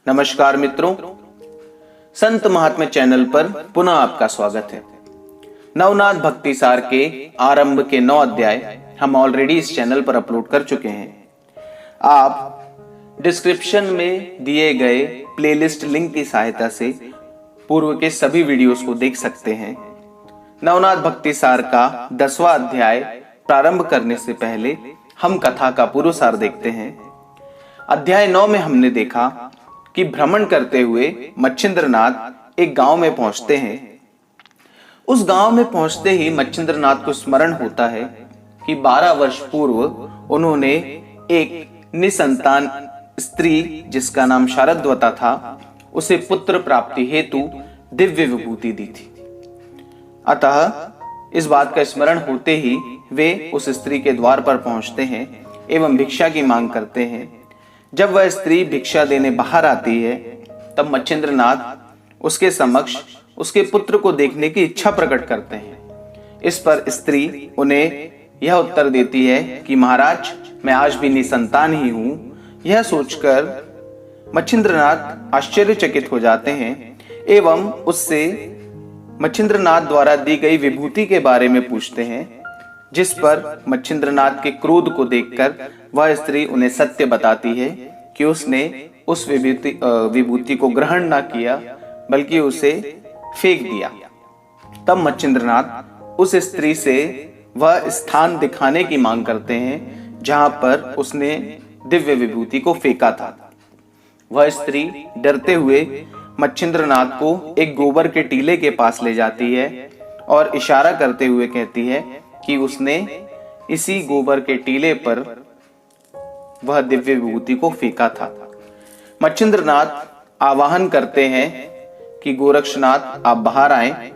नमस्कार मित्रों, संत महात्मा चैनल पर पुनः आपका स्वागत है। नवनाथ भक्ति सार के आरंभ के 9 अध्याय हम ऑलरेडी इस चैनल पर अपलोड कर चुके हैं। आप डिस्क्रिप्शन में दिए गए प्लेलिस्ट लिंक की सहायता से पूर्व के सभी वीडियोस को देख सकते हैं। नवनाथ भक्ति सार का 10वां अध्याय प्रारंभ करने से पहले हम कथा का पूर्व सार देखते हैं। अध्याय 9 में हमने देखा कि भ्रमण करते हुए मच्छिंद्रनाथ एक गांव में पहुंचते हैं। उस गांव में पहुंचते ही मच्छिंद्रनाथ को स्मरण होता है कि 12 वर्ष पूर्व उन्होंने एक निसंतान स्त्री जिसका नाम शारद्वता था उसे पुत्र प्राप्ति हेतु दिव्य विभूति दी थी। अतः इस बात का स्मरण होते ही वे उस स्त्री के द्वार पर पहुंचते हैं एवं भिक्षा की मांग करते हैं। जब वह स्त्री भिक्षा देने बाहर आती है तब मच्छिंद्रनाथ उसके समक्ष उसके पुत्र को देखने की इच्छा प्रकट करते हैं। इस पर स्त्री उन्हें यह उत्तर देती है कि महाराज, मैं आज भी निसंतान ही हूं। यह सोचकर मच्छिंद्रनाथ आश्चर्यचकित हो जाते हैं एवं उससे मच्छिंद्रनाथ द्वारा दी गई विभूति के बारे में पूछते हैं, जिस पर मच्छिंद्रनाथ के क्रोध को देखकर वह स्त्री उन्हें सत्य बताती है कि उसने उस विभूति को ग्रहण न किया बल्कि उसे फेंक दिया। तब मच्छिंद्रनाथ उस स्त्री से वह स्थान दिखाने की मांग करते हैं जहां पर उसने दिव्य विभूति को फेंका था। वह स्त्री डरते हुए मच्छिंद्रनाथ को एक गोबर के टीले के पास ले जाती है और इशारा करते हुए कहती है कि उसने इसी गोबर के टीले पर वह दिव्य विभूति को फेंका था। मच्छिंद्रनाथ आवाहन करते हैं कि गोरक्षनाथ आप बाहर आए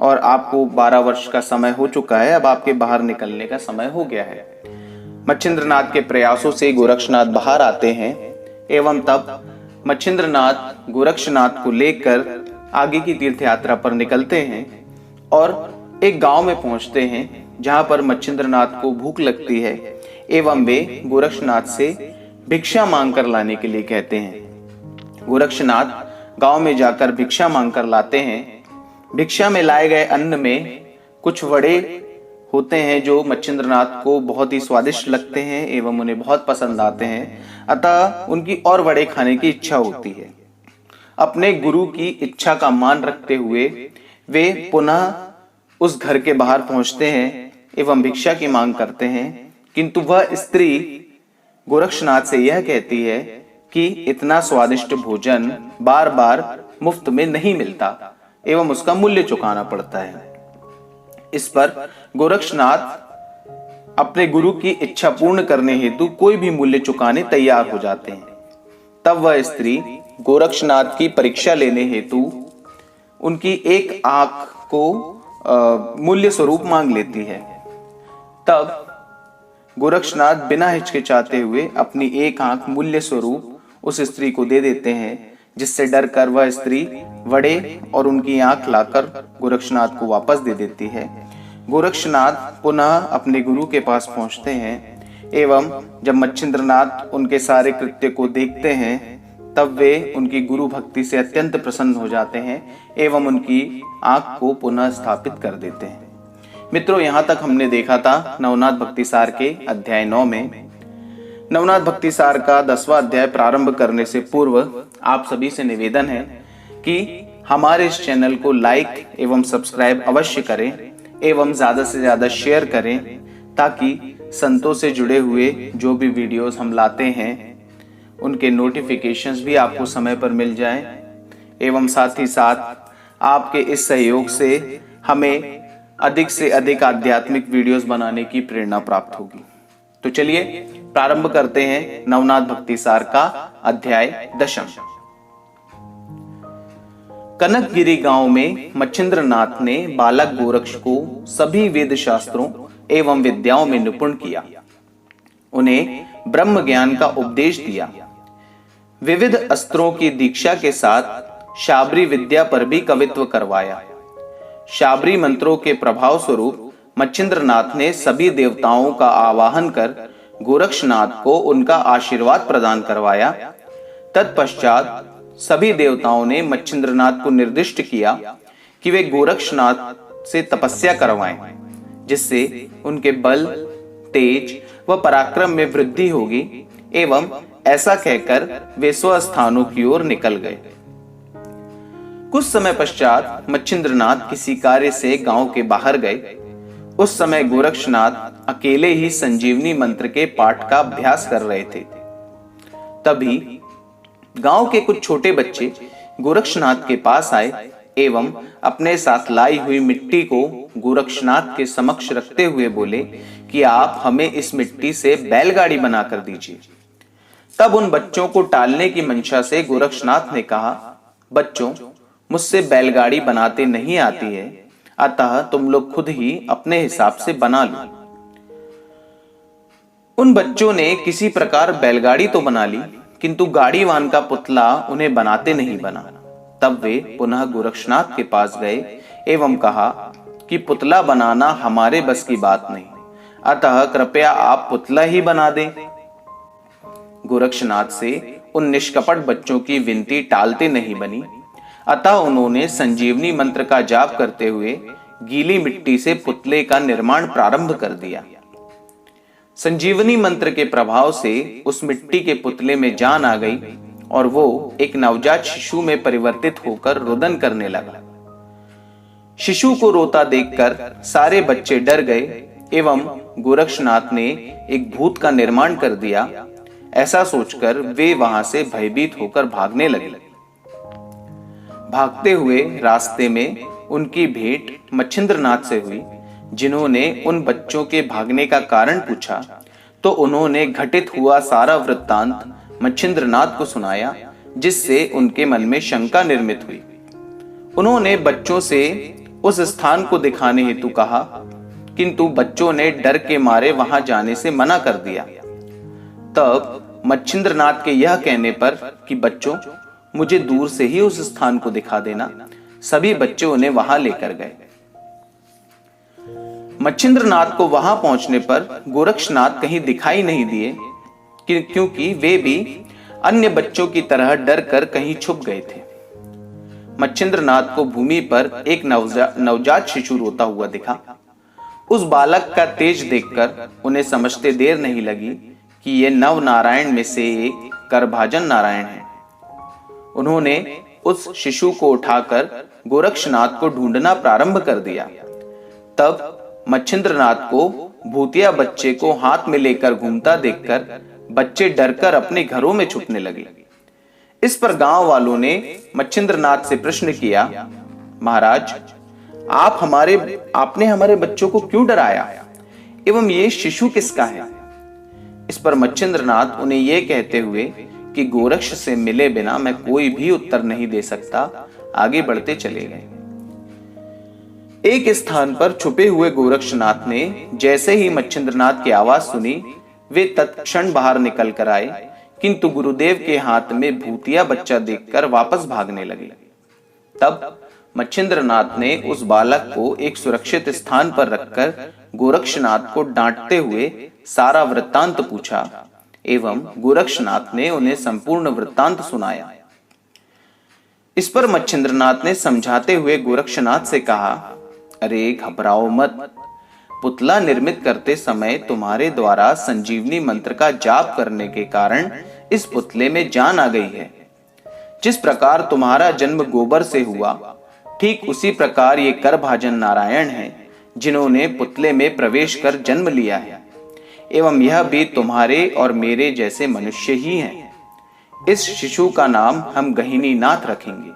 और आपको 12 वर्ष का समय हो चुका है, अब आपके बाहर निकलने का समय हो गया है। मच्छिंद्रनाथ के प्रयासों से गोरक्षनाथ बाहर आते हैं एवं तब मच्छिंद्रनाथ गोरक्षनाथ को लेकर आगे की तीर्थ यात्रा पर निकलते हैं और एक गांव में पहुंचते हैं जहां पर मच्छिंद्रनाथ को भूख लगती है एवं वे गोरक्षनाथ से भिक्षा मांग कर लाने के लिए कहते हैं। गोरक्षनाथ गांव में जाकर भिक्षा मांग कर लाते हैं। भिक्षा में लाए गए अन्न में कुछ वड़े होते हैं जो मच्छिंद्रनाथ को बहुत ही स्वादिष्ट लगते हैं एवं उन्हें बहुत पसंद आते हैं, अतः उनकी और वड़े खाने की इच्छा होती है। अपने गुरु की इच्छा का मान रखते हुए वे पुनः उस घर के बाहर पहुंचते हैं एवं भिक्षा की मांग करते हैं, किंतु वह स्त्री गोरक्षनाथ से यह कहती है कि इतना स्वादिष्ट भोजन बार बार मुफ्त में नहीं मिलता एवं उसका मूल्य चुकाना पड़ता है। इस पर गोरक्षनाथ अपने गुरु की इच्छा पूर्ण करने हेतु कोई भी मूल्य चुकाने तैयार हो जाते हैं। तब वह स्त्री गोरक्षनाथ की परीक्षा लेने हेतु उनकी एक आंख को मूल्य स्वरूप मांग लेती है। तब गोरक्षनाथ बिना हिचकिचाते हुए अपनी एक आंख मूल्य स्वरूप उस स्त्री को दे देते हैं, जिससे डरकर वह स्त्री वड़े और उनकी आंख लाकर गोरक्षनाथ को वापस दे देती है। गोरक्षनाथ पुनः अपने गुरु के पास पहुंचते हैं एवं जब मच्छिंद्रनाथ उनके सारे कृत्य को देखते हैं तब वे उनकी गुरु भक्ति से अत्यंत प्रसन्न हो जाते हैं एवं उनकी आंख को पुनः स्थापित कर देते हैं। मित्रों, यहाँ तक हमने देखा था नवनाथ भक्ति सार के अध्याय 9 में। नवनाथ भक्ति सार का 10वां अध्याय प्रारंभ करने से पूर्व आप सभी से निवेदन है कि हमारे इस चैनल को लाइक एवं सब्सक्राइब अवश्य करें एवं ज्यादा से ज्यादा शेयर करें, ताकि संतों से जुड़े हुए जो भी वीडियोस हम लाते हैं उनके नोटिफिकेशंस भी आपको समय पर मिल जाएं एवं साथ ही साथ आपके इस सहयोग से हमें अधिक से अधिक आध्यात्मिक वीडियोस बनाने की प्रेरणा प्राप्त होगी। तो चलिए प्रारंभ करते हैं नवनाथ भक्ति सार का अध्याय 10। कनकगिरी गांव में मच्छिंद्रनाथ ने बालक गोरक्ष को सभी वेद शास्त्रों एवं विद्याओं में निपुण किया। उन्हें ब्रह्म ज्ञान का उपदेश दिया। विविध अस्त्रों की दीक्षा के साथ शाबरी विद्या पर भी कवित्व करवाया। शाबरी मंत्रों के प्रभाव स्वरूप मच्छिंद्रनाथ ने सभी देवताओं का आवाहन कर गोरक्षनाथ को उनका आशीर्वाद प्रदान करवाया। तत्पश्चात सभी देवताओं ने मच्छिंद्रनाथ को निर्दिष्ट किया कि वे गोरक्षनाथ से तपस्या करवाएं, जिससे उनके बल, तेज व पराक्रम में वृद्धि होगी। एवं ऐसा कहकर वे स्वस्थानों की ओर निकल गए। कुछ समय पश्चात मच्छिंद्रनाथ किसी कार्य से गांव के बाहर गए। उस समय गोरक्षनाथ अकेले ही संजीवनी मंत्र के पाठ का अभ्यास कर रहे थे। तभी गांव के कुछ छोटे बच्चे गोरक्षनाथ के पास आए एवं अपने साथ लाई हुई मिट्टी को गोरक्षनाथ के समक्ष रखते हुए बोले कि आप हमें इस मिट्टी से बैलगाड़ी बनाकर दीजिए। तब उन बच्चों को टालने की मंशा से गोरक्षनाथ ने कहा, बच्चों, मुझसे बैलगाड़ी बनाते नहीं आती है, अतः तुम लोग खुद ही अपने हिसाब से बना लो। उन बच्चों ने किसी प्रकार बैलगाड़ी तो बना ली, किंतु गाड़ीवान का पुतला उन्हें बनाते नहीं बना। तब वे पुनः गोरक्षनाथ के पास गए एवं कहा कि पुतला बनाना हमारे बस की बात नहीं, अतः कृपया आप पुतला ही बना दें। गोरक्षनाथ से उन निष्कपट बच्चों की विनती टालते नहीं बनी, अतः उन्होंने संजीवनी मंत्र का जाप करते हुए गीली मिट्टी से पुतले का निर्माण प्रारंभ कर दिया। संजीवनी मंत्र के प्रभाव से उस मिट्टी के पुतले में जान आ गई और वो एक नवजात शिशु में परिवर्तित होकर रुदन करने लगा। शिशु को रोता देखकर सारे बच्चे डर गए एवं गोरक्षनाथ ने एक भूत का निर्माण कर दिया। ऐसा सोचकर वे वहां से भयभीत होकर भागने लगे। भागते हुए रास्ते में उनकी भेंट मच्छिंद्रनाथ से हुई, जिन्होंने उन बच्चों के भागने का कारण पूछा तो उन्होंने घटित हुआ सारा वृत्तांत मच्छिंद्रनाथ को सुनाया, जिससे उनके मन में शंका निर्मित हुई। उन्होंने बच्चों से उस स्थान को दिखाने हेतु कहा, किंतु बच्चों ने डर के मारे वहां जाने से मना कर दिया। तब मच्छिंद्रनाथ के यह कहने पर कि बच्चों, मुझे दूर से ही उस स्थान को दिखा देना, सभी बच्चे उन्हें वहां लेकर गए। मच्छिंद्रनाथ को वहां पहुंचने पर गोरक्षनाथ कहीं दिखाई नहीं दिए, क्योंकि वे भी अन्य बच्चों की तरह डर कर कहीं छुप गए थे। मच्छिंद्रनाथ को भूमि पर एक नवजात शिशु रोता हुआ दिखा। उस बालक का तेज देखकर उन्हें समझते देर नहीं लगी कि ये नव नारायण में से एक करभाजन नारायण है। उन्होंने उस शिशु को उठाकर गोरक्षनाथ को ढूंढना प्रारंभ कर दिया। तब मच्छिंद्रनाथ को भूतिया बच्चे को हाथ में लेकर घूमता देखकर बच्चे डरकर अपने घरों में छुपने लगे। इस पर गांव वालों ने मच्छिंद्रनाथ से प्रश्न किया, महाराज, आपने हमारे बच्चों को क्यों डराया एवं ये शिशु किसका है? इस पर मच्छिंद्रनाथ उन्हें यह कहते हुए कि गोरक्ष से मिले बिना मैं कोई भी उत्तर नहीं दे सकता, आगे बढ़ते चले गए। एक स्थान पर छुपे हुए गोरक्षनाथ ने जैसे ही मच्छिंद्रनाथ की आवाज सुनी, वे तत्क्षण बाहर निकल कर आए, किंतु गुरुदेव के हाथ में भूतिया बच्चा देखकर वापस भागने लगे। तब मच्छिंद्रनाथ ने उस बालक को एक सुरक्षित स्थान पर रखकर गोरक्षनाथ को डांटते हुए सारा वृत्तांत पूछा एवं गोरक्षनाथ ने उन्हें संपूर्ण वृत्तांत सुनाया। इस पर मच्छिंद्रनाथ ने समझाते हुए गोरक्षनाथ से कहा, अरे घबराओ मत, पुतला निर्मित करते समय तुम्हारे द्वारा संजीवनी मंत्र का जाप करने के कारण इस पुतले में जान आ गई है। जिस प्रकार तुम्हारा जन्म गोबर से हुआ, ठीक उसी प्रकार ये करभाजन नारायण हैं, जिन्होंने पुतले में प्रवेश कर जन्म लिया है, एवं यह भी तुम्हारे और मेरे जैसे मनुष्य ही हैं। इस शिशु का नाम हम गहिनीनाथ रखेंगे।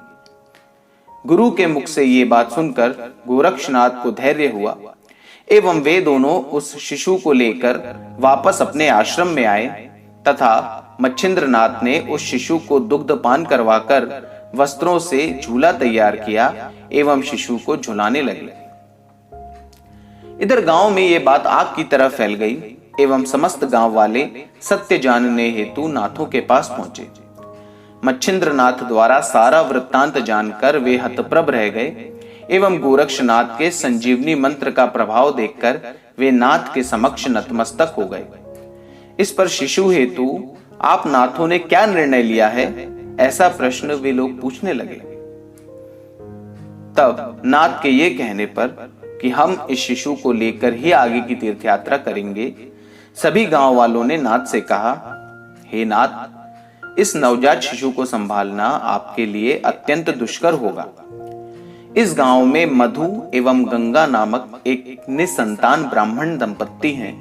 गुरु के मुख से ये बात सुनकर गोरक्षनाथ को धैर्य हुआ एवं वे दोनों उस शिशु को लेकर वापस अपने आश्रम में आए तथा मच्छिंद्रनाथ ने उस शिशु को दुग्धपान करवाकर वस्त्रों से झूला तैयार किया एवं शिशु को झुलाने लगे। इधर गांव में ये बात आग की तरह फैल गई एवं समस्त गांव वाले सत्य जानने हेतु नाथों के पास पहुंचे। मच्छिंद्रनाथ द्वारा सारा वृत्तांत जानकर वे हतप्रभ रह गए एवं गोरक्षनाथ के संजीवनी मंत्र का प्रभाव देखकर वे नाथ के समक्ष नतमस्तक हो गए। इस पर शिशु हेतु आप नाथों ने क्या निर्णय लिया है, ऐसा प्रश्न वे लोग पूछने लगे। तब नाथ के ये कहने पर कि हम इस शिशु को लेकर ही आगे की तीर्थ यात्रा करेंगे, सभी गांव वालों ने नाथ से कहा, हे नाथ, इस नवजात शिशु को संभालना आपके लिए अत्यंत दुष्कर होगा। इस गांव में मधु एवं गंगा नामक एक निसंतान ब्राह्मण दंपत्ति हैं।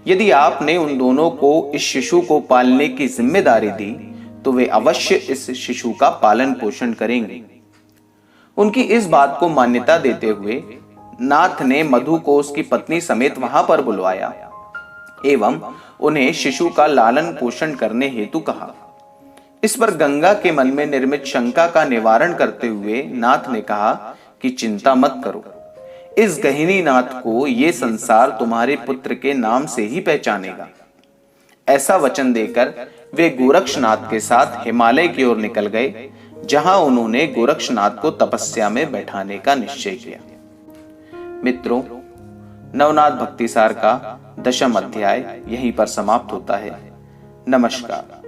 यदि आपने उन दोनों को इस शिशु को पालने की जिम्मेदारी दी तो वे अवश्य इस शिशु का पालन पोषण करेंगे। उनकी इस बात को मान्यता देते हुए नाथ ने मधु को उसकी पत्नी समेत वहां पर बुलवाया एवं उन्हें शिशु का लालन पोषण करने हेतु कहा। इस पर गंगा के मन में निर्मित शंका का निवारण करते हुए नाथ ने कहा कि चिंता मत करो, इस गहिनी नाथ को ये संसार तुम्हारे पुत्र के नाम से ही पहचानेगा। ऐसा वचन देकर वे गोरक्षनाथ के साथ हिमालय की ओर निकल गए, जहां उन्होंने गोरक्षनाथ को तपस्या में बैठाने का निश्चय किया। मित्रों, नवनाथ भक्तिसार का 10वां अध्याय यहीं पर समाप्त होता है। नमस्कार।